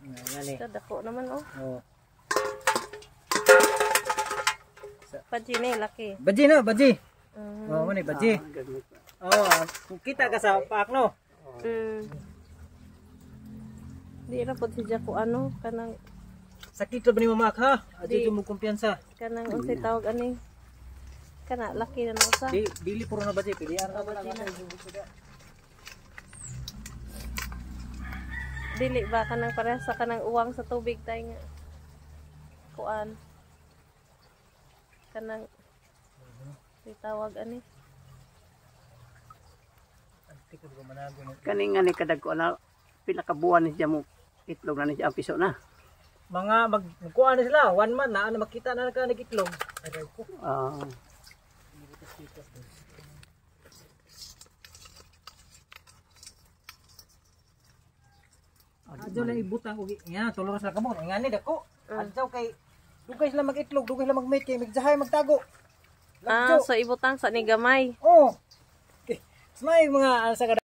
Ngani. Dako naman oh. Oh. Baji ni laki. Baji na, baji. Mm. Oh, mani baji. Oh, kita ka sa paak no. Di ra pod si Jaco ano kanang Sakit ra ba ni mamak ha? Adyo mo kumpiyansa. kanang unsay tawag ani. Kana laki na usa. Dili puro na baji, pilihan ra ba lang. Dili ba kanang pareha sa kanang uwang sa tubig tay nga. Kuan. Kanang tawag ani. Kaning nga ni kadagko na pila ka buwan ni siya mo itlog na ni siya ang piso na. Mga magkuha na sila, 1 month na makita na ka nagitlog. Aray ko. Adyo na ibutang ugi. Nga, tulor sa kamon. Nga ni dako. Adyo kay dugay sila mag-itlog, dugay sila mag-mate kay magjahay magtago. So ibutang sa ni gamay. Oh. Okay. Smay mga sa